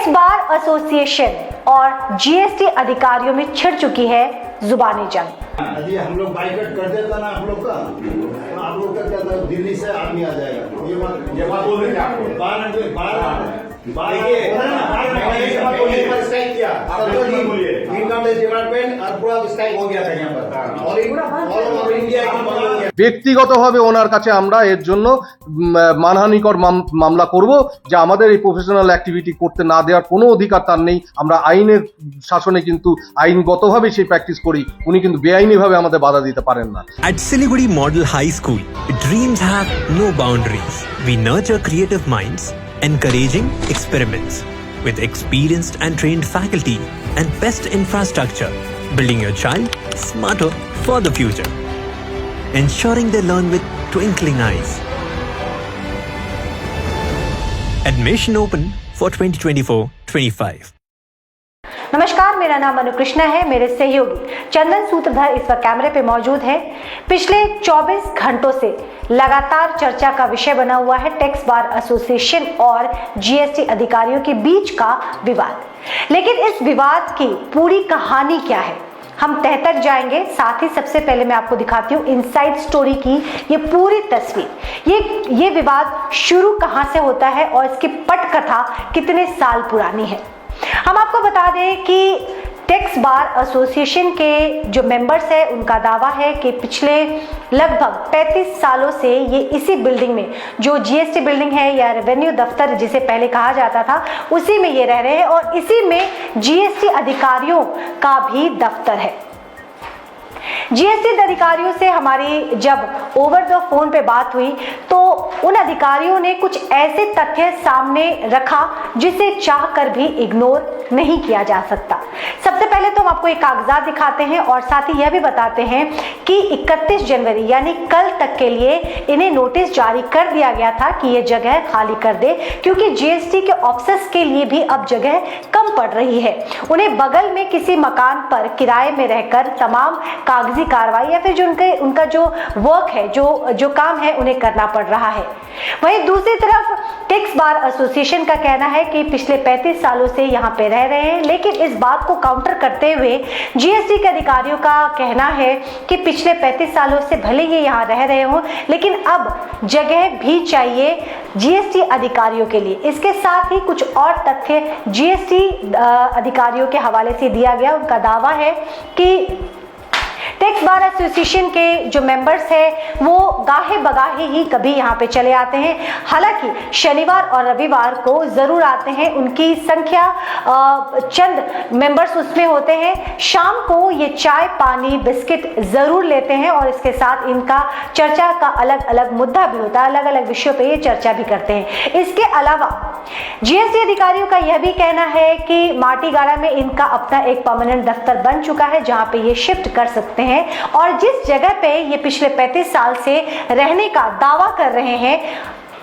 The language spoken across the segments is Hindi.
टैक्स बार एसोसिएशन और जीएसटी अधिकारियों में छिड़ चुकी है जुबानी जंग। यदि हम लोग बाइकआउट कर देता ना आप लोग का, तो आप लोग का क्या था, दिल्ली से आदमी आ जाएगा। ये बात बोल रहे थे आपको। ব্যক্তিগতভাবে ওনার কাছে আমরা এর জন্য মানহানিকর মামলা করব, যে আমাদের এই প্রফেশনাল অ্যাক্টিভিটি করতে না দেওয়ার কোনো অধিকার তার নেই। আমরা আইনের শাসনে কিন্তু আইনগতভাবে সেই প্র্যাকটিস করি, উনি কিন্তু বেআইনিভাবে আমাদের বাধা দিতে পারেন না। At Siliguri Model High School, dreams have no boundaries. We nurture creative minds, encouraging experiments. With experienced and trained faculty and best infrastructure, building your child smarter for the future. Ensuring they learn with twinkling eyes. Admission open for 2024-25. नमस्कार, मेरा नाम अनु कृष्णा है। मेरे सहयोगी चंदन सूत्रधर इस वक्त कैमरे पे मौजूद है। पिछले 24 घंटों से लगातार चर्चा का विषय बना हुआ है टैक्स बार एसोसिएशन और जीएसटी अधिकारियों के बीच का विवाद। लेकिन इस विवाद की पूरी कहानी क्या है, हम तह तक जाएंगे। साथ ही सबसे पहले मैं आपको दिखाती हूँ इनसाइड स्टोरी की ये पूरी तस्वीर। ये विवाद शुरू कहाँ से होता है और इसकी पटकथा कितने साल पुरानी है। हम आपको बता दें कि टैक्स बार एसोसिएशन के जो मेंबर्स हैं उनका दावा है कि पिछले लगभग 35 सालों से ये इसी बिल्डिंग में, जो जीएसटी बिल्डिंग है या रेवेन्यू दफ्तर जिसे पहले कहा जाता था, उसी में ये रह रहे हैं और इसी में जीएसटी अधिकारियों का भी दफ्तर है। जीएसटी अधिकारियों से हमारी जब ओवर द फोन पे बात हुई तो उन अधिकारियों ने कुछ ऐसे तथ्य सामने रखा जिसे चाहकर भी इग्नोर नहीं किया जा सकता। सबसे पहले तो हम आपको एक कागजात दिखाते हैं और साथ ही यह भी बताते हैं कि 31 जनवरी यानी कल तक के लिए इन्हें नोटिस जारी कर दिया गया था कि ये जगह खाली कर दे, क्योंकि जीएसटी के ऑफिसर्स के लिए भी अब जगह कम पड़ रही है। उन्हें बगल में किसी मकान पर किराए में रहकर तमाम कागजी कार्रवाई या फिर जो उनका जो वर्क है, जो काम है, उन्हें करना पड़ रहा है। वहीं दूसरी तरफ टैक्स बार एसोसिएशन का कहना है कि पिछले 35 सालों से यहाँ पे रह रहे हैं, लेकिन इस बात को काउंटर करते हुए जीएसटी के अधिकारियों का कहना है कि पिछले 35 सालों से भले ये यहाँ रह रहे हों, लेकिन अब जगह भी चाहिए जीएसटी अधिकारियों के लिए। इसके साथ ही कुछ और तथ्य जीएसटी अधिकारियों के हवाले से दिया गया। उनका दावा है कि टैक्स बार एसोसिएशन के जो मेंबर्स हैं वो गाहे बगाहे ही कभी यहाँ पे चले आते हैं। हालांकि शनिवार और रविवार को जरूर आते हैं, उनकी संख्या चंद मेंबर्स उसमें होते हैं। शाम को ये चाय पानी बिस्किट जरूर लेते हैं और इसके साथ इनका चर्चा का अलग अलग मुद्दा भी होता है, अलग अलग विषयों पे ये चर्चा भी करते हैं। इसके अलावा जीएसटी अधिकारियों का यह भी कहना है कि माटीगाड़ा में इनका अपना एक परमानेंट दफ्तर बन चुका है जहाँ पे ये शिफ्ट कर सकते हैं और जिस जगह पे ये पिछले 35 साल से रहने का दावा कर रहे हैं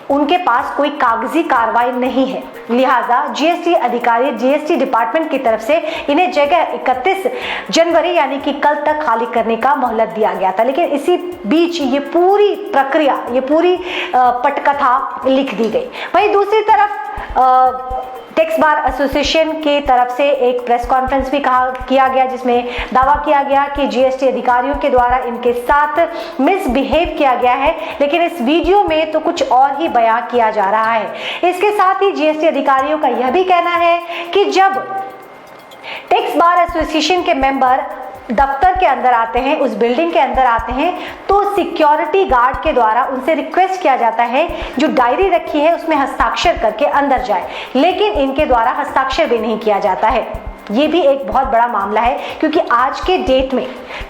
उनके पास कोई कागजी कार्रवाई नहीं है। लिहाजा जीएसटी अधिकारी, जीएसटी डिपार्टमेंट की तरफ से इन्हें जगह 31 जनवरी यानी कि कल तक खाली करने का मोहलत दिया गया था। लेकिन इसी बीच ये पूरी प्रक्रिया, ये पूरी पटकथा लिख दी गई। वहीं दूसरी तरफ टैक्स बार एसोसिएशन की तरफ से एक प्रेस कॉन्फ्रेंस भी किया गया जिसमें दावा किया गया कि जीएसटी अधिकारियों के द्वारा इनके साथ मिसबिहेव किया गया है, लेकिन इस वीडियो में तो कुछ और ही बयां किया जा रहा है। इसके साथ ही जीएसटी अधिकारियों का यह भी कहना है कि जब टैक्स बार एसोसिएशन के मेंबर दफ्तर के अंदर आते हैं, उस बिल्डिंग के अंदर आते हैं, तो सिक्योरिटी गार्ड के द्वारा उनसे रिक्वेस्ट किया जाता है जो डायरी रखी है उसमें हस्ताक्षर करके अंदर जाए, लेकिन इनके द्वारा हस्ताक्षर भी नहीं किया जाता है। ये भी एक बहुत बड़ा मामला है क्योंकि आज के डेट में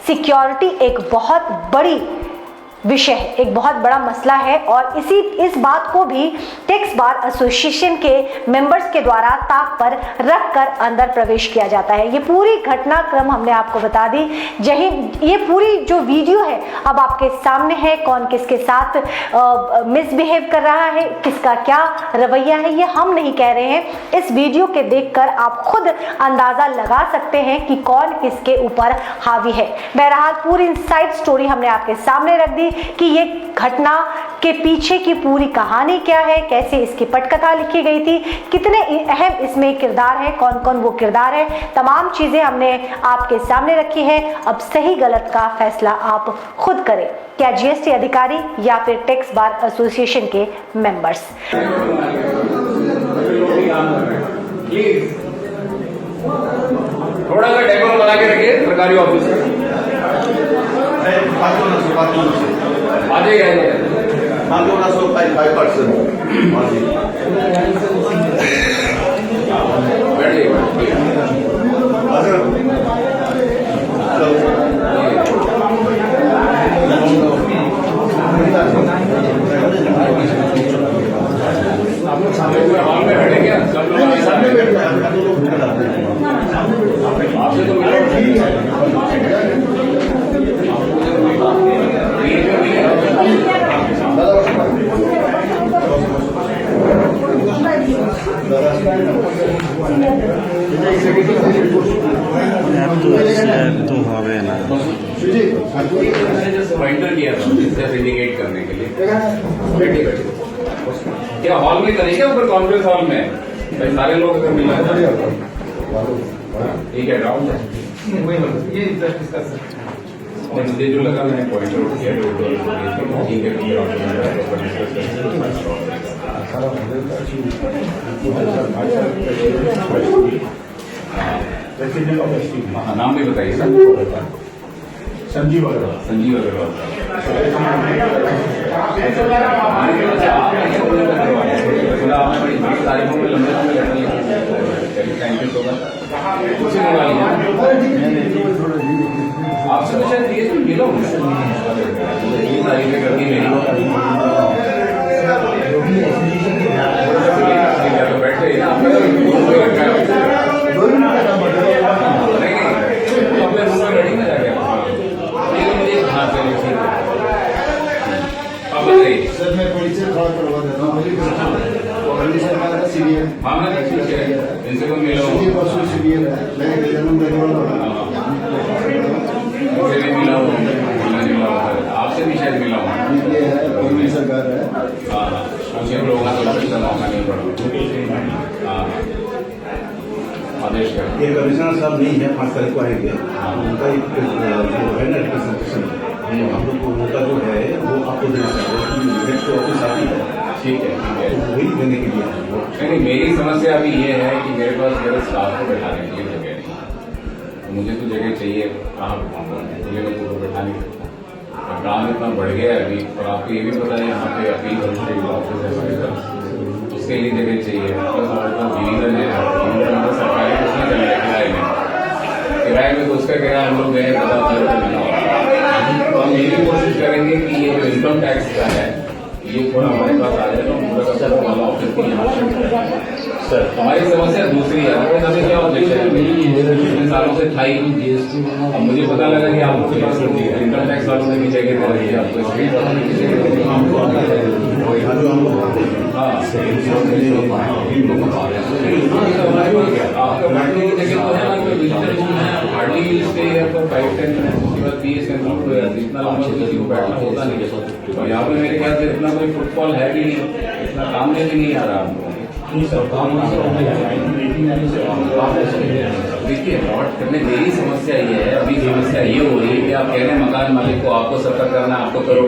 सिक्योरिटी एक बहुत बड़ी विषय है, एक बहुत बड़ा मसला है और इस बात को भी टैक्स बार एसोसिएशन के मेंबर्स के द्वारा ताक पर रखकर अंदर प्रवेश किया जाता है। ये पूरी घटनाक्रम हमने आपको बता दी। ये पूरी जो वीडियो है अब आपके सामने है, कौन किसके साथ मिसबिहेव कर रहा है, किसका क्या रवैया है, ये हम नहीं कह रहे हैं। इस वीडियो के देखकर आप खुद अंदाजा लगा सकते हैं कि कौन किसके ऊपर हावी है। बहरहाल पूरी इनसाइड स्टोरी हमने आपके सामने रख दी। जानेंगे कि ये घटना के पीछे की पूरी कहानी क्या है, कैसे इसकी पटकथा लिखी गई थी, कितने अहम इसमें किरदार है, कौन कौन वो किरदार है, तमाम चीजें हमने आपके सामने रखी है। अब सही गलत का फैसला आप खुद करें, क्या जीएसटी अधिकारी या फिर टैक्स बार एसोसिएशन के मेंबर्स। थोड़ा सा डेकोर बना के रखिए सरकारी ऑफिस में। आ जाइए हॉल में बैठे क्या सब लोग सामने बैठ आपसे तो तो হবে না पॉइंटर किया था सिर्फ इंडिकेट करने के लिए। बैठिए बैठिए, क्या हॉल में करेंगे ऊपर कॉन्फ्रेंस हॉल में? भाई सारे लोग अगर मिला ठीक है राउंड मुझे जो लगा मैंने पॉइंटर उठ किया ठीक है। नाम भी बताइए सर। संजीव अग्रवाल। संजीव अग्रवाल आपने बड़ी बड़ी तारीखों में लंबे लंबे लेटर लिखे, थैंक यू सो मच। कुछ आपसे तो शायद ये मिला हूँ ये तारीखें करके मेरी बैठे अपने रूम में रेडी में जाके मुझे हाँ चलिए ठीक है। अब बताइए सर मैं परिचय खड़ा करवा देता हूँ। सर हमारा सीनियर हाँ मैं ठीक है इनसे कोई मिला सीनियर परसों सीनियर मैं जन्म मुझे भी मिला हूँ, मिला हूँ आपसे भी शायद मिला हूँ। ये है केंद्र सरकार है। हाँ कुछ लोगों का तो लक्ष्य मौका नहीं पड़ा। हाँ आदेश कर ये कमिश्नर साहब नहीं है, 5 तारीख को आएंगे। उनका एक जो है ना रिप्रेजेंटेशन हम लोग को उनका जो है वो आपको देना चाहिए कि ऑफिस आती है। ठीक है तो वही देने के लिए नहीं मेरी समस्या अभी ये है कि मेरे पास मेरे स्टाफ को बैठाने के लिए जगह नहीं, तो मुझे तो जगह चाहिए। कहाँ बैठाऊंगा मुझे मैं तो बैठा नहीं सकता। काम इतना बढ़ गया है अभी, और आपको ये भी पता है यहाँ पे अपील ऑफिस है उसके लिए जगह चाहिए। प्लस हमारे पास डिवीजन है, डिवीजन मतलब सरकारी कुछ नहीं चल रहा है किराए में, तो उसका किराया हम लोग गए 50,000 रुपये महीना। तो हम ये भी कोशिश करेंगे कि ये जो इनकम टैक्स का है ये थोड़ा हमारे पास आ जाए तो वाला ऑफिस की यहाँ सर हमारी समस्या दूसरी है। अभी क्या पिछले सालों से था ही, अब मुझे पता लगा कि आप इनकम टैक्स वालों ने भी जगह दे रही है आपको आपका बैठने की जगह तो है ना, हार्डली स्टे है तो 5-10 मिनट, उसके बाद 30 मिनट इतना लंबा किसी को बैठना होता नहीं। और यहाँ पे मेरे ख्याल से इतना कोई फुटबॉल है भी नहीं, इतना काम में भी नहीं आ रहा हमको। देखिए लॉट करने मेरी समस्या ये है, अभी समस्या ये हो रही है कि आप कह रहे हैं मकान मालिक को आपको सफर करना आपको करो,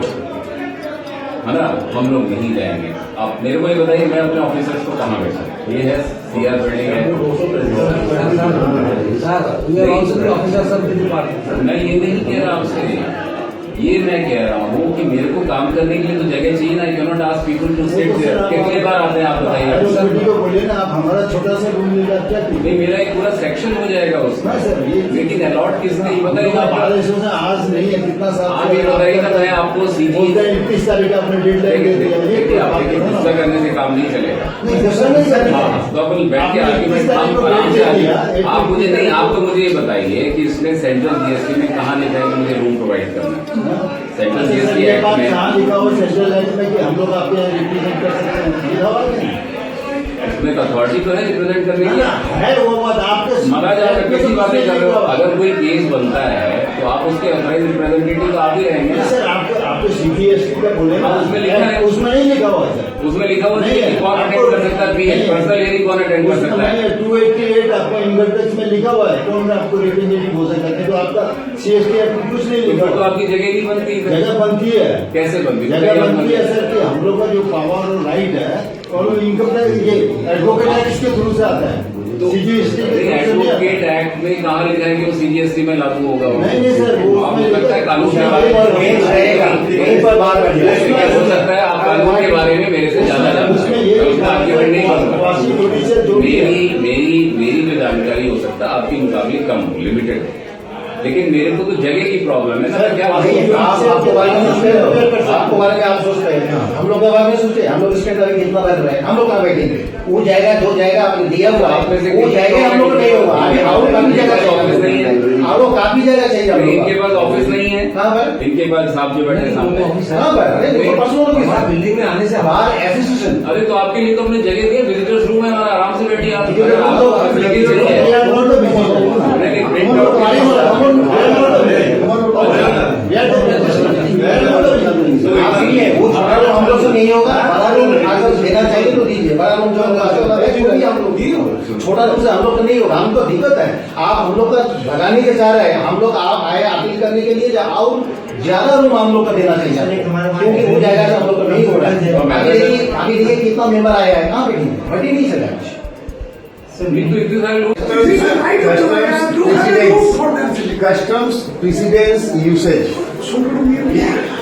है ना, हम लोग नहीं जाएंगे। आप मेरे को ये बताइए मैं अपने ऑफिसर्स को कहाँ बैठा, ये है सीआर बिल्डिंग है मैं ये नहीं कह रहा आपसे, ये मैं कह रहा हूँ कि मेरे को काम करने के लिए तो जगह चाहिए ना। Can not ask people to sit there. कितनी बार आते हैं आप बताइए। सर भी तो बोलिए ना, आप हमारा छोटा सा रूम ले जाते हैं नहीं मेरा एक पूरा सेक्शन हो जाएगा उसमें सर, लेकिन अलॉट किसने ये बताइए ना। आज नहीं है कितना साल आप ये बताइए ना, मैं आपको सीधी 31 तारीख अपने डेट देखिए आप गुस्सा करने से काम नहीं चलेगा। तो अपन बैठ के आराम से आइए। आप मुझे नहीं, आप तो मुझे ये बताइए कि इसमें सेंट्रल जीएसटी में कहाँ लिखा है कि मुझे रूम प्रोवाइड करना है। सेंट्रल जीएसटी एक्ट में लिखा हुआ सेंट्रल एक्ट में कि हम लोग आपके रिप्रेजेंट कर सकते हैं। इसमें अथॉरिटी तो है रिप्रेजेंट करने की है वो बात आपके मरा जा सकते सी बातें कर रहे हो। अगर कोई केस बनता है तो आप उसके ऑथराइज रिप्रेजेंटेटिव तो आप ही रहेंगे ना। सर आपको CPST का बोले ना, उसमें लिखा है। उसमें नहीं लिखा हुआ सर। उसमें लिखा हुआ नहीं है कि कौन अटेंड कर सकता है, पर्सनल हियरिंग कौन अटेंड कर सकता है। 288 आपका इनकम टैक्स में लिखा हुआ है कौन आपको रिप्रेजेंटेटिव हो सकता है, तो आपका CST कुछ नहीं लिखा तो हुआ। आपकी जगह नहीं बनती है। जगह बनती है, कैसे बनती है? जगह बनती है सर कि हम लोग का जो पावर और राइट है और इनकम टैक्स ये एडवोकेट एक्ट के थ्रू से आता है। CGST एडवोकेट एक्ट में कहाँ लिखा है कि वो CGST में लागू होगा? नहीं सर, वो आपको लगता है कानून के उसमें बारे में रहेगा, यहीं पर बात क्या हो सकता है? आप कानून के बारे में मेरे से ज्यादा जानते उसमें हैं, ये मैं उसका आर्ग्यूमेंट नहीं करूंगा। प्रोड्यूसर जो भी है, मेरी जो जानकारी हो सकता है आपकी मुकाबले कम लिमिटेड है, लेकिन मेरे को तो जगह की प्रॉब्लम है ना। क्या आपके बारे में सोचते हो, आपके बारे में आप सोचते हैं, हम लोग के बारे में सोचे, हम लोग इसके बारे में कितना कर रहे हैं, हम लोग कहाँ बैठेंगे? वो जाएगा जो जाएगा आपने दिया हुआ है, वो जाएगा हम लोग को नहीं होगा। आगे और काफी जगह चाहिए, और काफी जगह चाहिए हम लोग। इनके पास ऑफिस नहीं है। कहाँ पर? इनके पास साहब जो बैठे हैं सामने। कहाँ पर? अरे देखो पर्सनल के साथ बिल्डिंग में आने से बाहर एसोसिएशन। अरे तो आपके लिए तो हमने जगह दी है, विजिटर्स रूम है हमारा, आराम से बैठिए आप। ये तो आपको facility चाहिए। we are not the business. लेकिन हम print लोग out हमारी के लिए- हम लोग we are not the business. We are not the business. आप नहीं है, वो छोटा रूम हम लोग से नहीं होगा, बड़ा रूम अगर देना चाहिए तो दीजिए, बड़ा रूम जो हम लोग दिए, छोटा रूम से हम लोग को नहीं होगा। हमको दिक्कत है, आप हम लोग का भगाने के चाह रहे हैं, हम लोग आप आए अपील करने के लिए और ज्यादा रूम हम लोग का देना चाहिए, क्योंकि वो जाएगा तो हम लोग का नहीं हो रहा है। अभी देखिए कितना मेंबर आया है, कहाँ बैठे बैठ ही नहीं सका। इतने सारे लोग Customs precedence usage.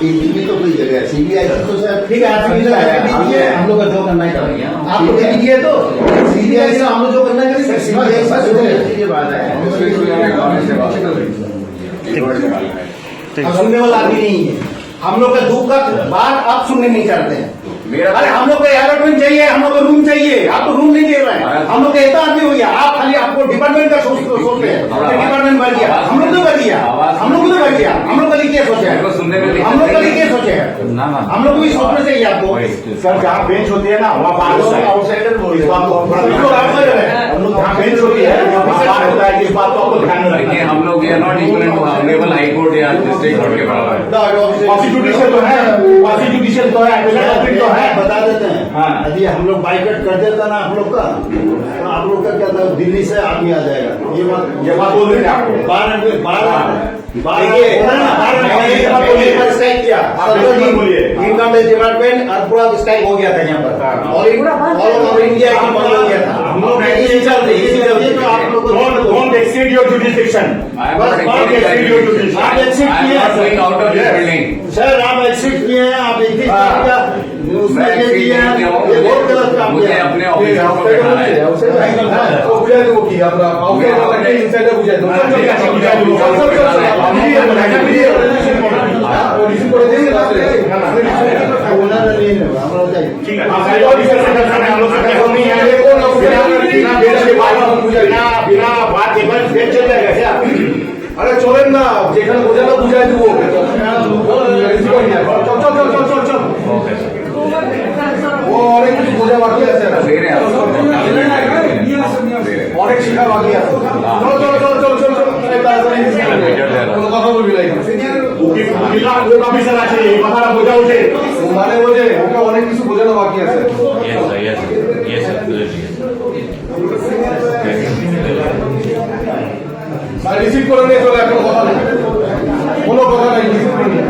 इनकी तो कोई जगह है, CBI तो सर ठीक है, आप हम लोग का जो करना है करेंगे, आपको दे दीजिए तो CBI से हम लोग जो करना है करेंगे। ये बात है। अब सुनने वाला आदमी नहीं है, हम लोग का दुख का बात आप सुनने नहीं चाहते हैं। अरे हम लोग को एयरपोर्ट चाहिए, हम लोग को रूम चाहिए, आप तो रूम नहीं दे रहे हैं। हम लोग का इतना आदमी हो गया, आप खाली आपको डिपार्टमेंट का सोचते हैं, डिपार्टमेंट बढ़ गया, हम लोग तो बढ़ गया, हम लोग तो बढ़ गया, हम लोग कल क्या सोचे हैं, सुनने में हम लोग कल क्या सोचे हैं, हम लोग को भी सोचना चाहिए आपको। सर जहाँ बेंच होती है ना वहाँ आउटसाइडर जहाँ बेंच होती है वहाँ बात होता है, इस बात को आपको ध्यान में रखना देखिए, हम लोग ये not equal to honourable high court या डिस्ट्रिक्ट कोर्ट के बराबर। कॉन्स्टिट्यूशन तो है, कॉन्स्टिट्यूशन तो है, तो है, बता देते हैं। यदि हम लोग बाइकआउट कर देता ना आप लोग का, तो आप लोग का क्या था, दिल्ली से आदमी आ जाएगा। ये बात बोल रहे हैं आपको 12 बोलिए। इनकम टैक्स डिपार्टमेंट और पूरा स्ट्राइक हो गया था यहाँ पर, और ऑल ओवर इंडिया की बंद हो गया था। हम लोग इसी चलते तो आप लोग don't exceed your jurisdiction. बस don't exceed your jurisdiction. आप exceed किए हैं out of this building. Sir, आप एक्सिट किए हैं, आप 21 तारीख का उसमें ले दिए हैं, ये बहुत गलत काम मुझे किया। अपने ऑफिस को बैठाना है। बिना बात के बस बेंच चल जाएगा क्या? আরে চলেন না, যেখানে বোঝানো বুঝাই দেবো। চল। ও অনেক কিছু বোঝা বাকি আছে, दे रहे हैं অনেক শেখা বাকি আছে। চল। কোনো কথা বলবি না লোক অফিসার আছে, এই কথাটা বোঝা উঠে। মানে বোঝে, ওকে অনেক কিছু বোঝানো বাকি আছে। রিসিভ করে নিয়ে চলে, এখন কথা নেই, কোনো কথা নাই, রিসিভ করে নিয়ে।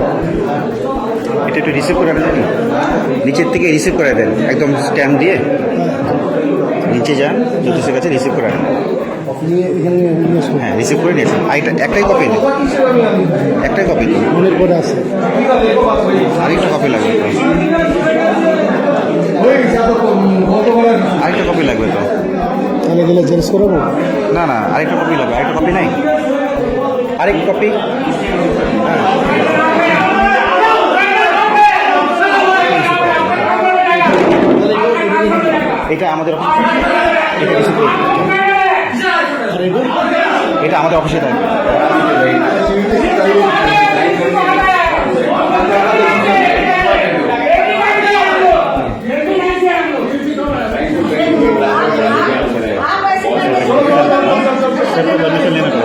এটা একটু রিসিভ করে দেন, নিচের থেকে রিসিভ করে দেন, একদম স্ট্যাম্প দিয়ে নিচে যান, জ্যোতিষের কাছে রিসিভ করে দেন। হ্যাঁ, রিসিভ করে নিয়েছেন। একটাই কপি, একটাই কপি মনের পরে আছে, আরেকটা কপি লাগবে তো, আরেকটা কপি লাগবে তো, তাহলে গেলে জেরক্স করাবো? না আরেকটা কপি লাগবে। আরেকটা কপি নাই, আরেক কপি। এটা আমাদের এটা আমাদের অফিসে থাকবে। Thank you.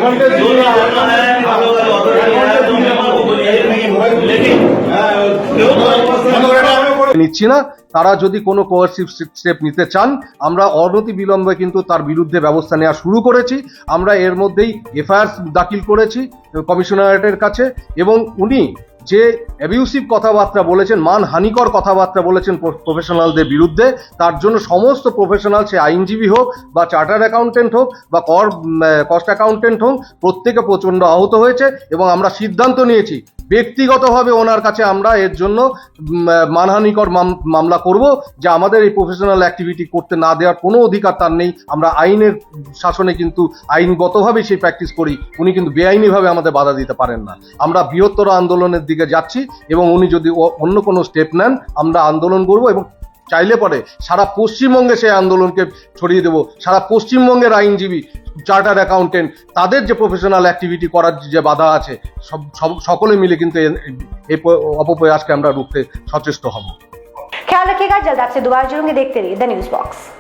एडवांटेज जो নিচ্ছি না। তারা যদি কোনো কোয়ার্সিভ স্টেপ নিতে চান, আমরা অনতি বিলম্বে কিন্তু তার বিরুদ্ধে ব্যবস্থা নেওয়া শুরু করেছি। আমরা এর মধ্যেই এফআইআর দাখিল করেছি কমিশনারেটের কাছে, এবং উনি যে অ্যাবিউসিভ কথাবার্তা বলেছেন, মানহানিকর কথাবার্তা বলেছেন প্রফেশনালদের বিরুদ্ধে, তার জন্য সমস্ত প্রফেশনাল, সে আইনজীবী হোক বা চার্টার্ড অ্যাকাউন্টেন্ট হোক বা কস্ট অ্যাকাউন্টেন্ট হোক, প্রত্যেকে প্রচণ্ড আহত হয়েছে। এবং আমরা সিদ্ধান্ত নিয়েছি ব্যক্তিগতভাবে ওনার কাছে আমরা এর জন্য মানহানিকর মামলা করব, যে আমাদের এই প্রফেশনাল অ্যাক্টিভিটি করতে না দেওয়ার কোনো অধিকার তার নেই। আমরা আইনের শাসনে কিন্তু আইনগতভাবে সেই প্র্যাকটিস করি, উনি কিন্তু বেআইনিভাবে আমাদের বাধা দিতে পারেন না। আমরা বৃহত্তর আন্দোলনের দিকে যাচ্ছি, এবং উনি যদি অন্য কোনো স্টেপ নেন আমরা আন্দোলন করব, এবং চাইলে পরে সারা পশ্চিমবঙ্গে সেই আন্দোলনকে ছড়িয়ে দেব। সারা পশ্চিমবঙ্গের আইনজীবী, চার্টার্ড অ্যাকাউন্টেন্ট, তাদের যে প্রফেশনাল অ্যাক্টিভিটি করার যে বাধা আছে, সকলে মিলে কিন্তু এই অপপ্রয়াসকে আমরা রুখতে সচেষ্ট হব। ख्याल रखिएगा, जल्द आपसे दोबारा जुड़ूंगी। देखते रहिए द न्यूज बॉक्स।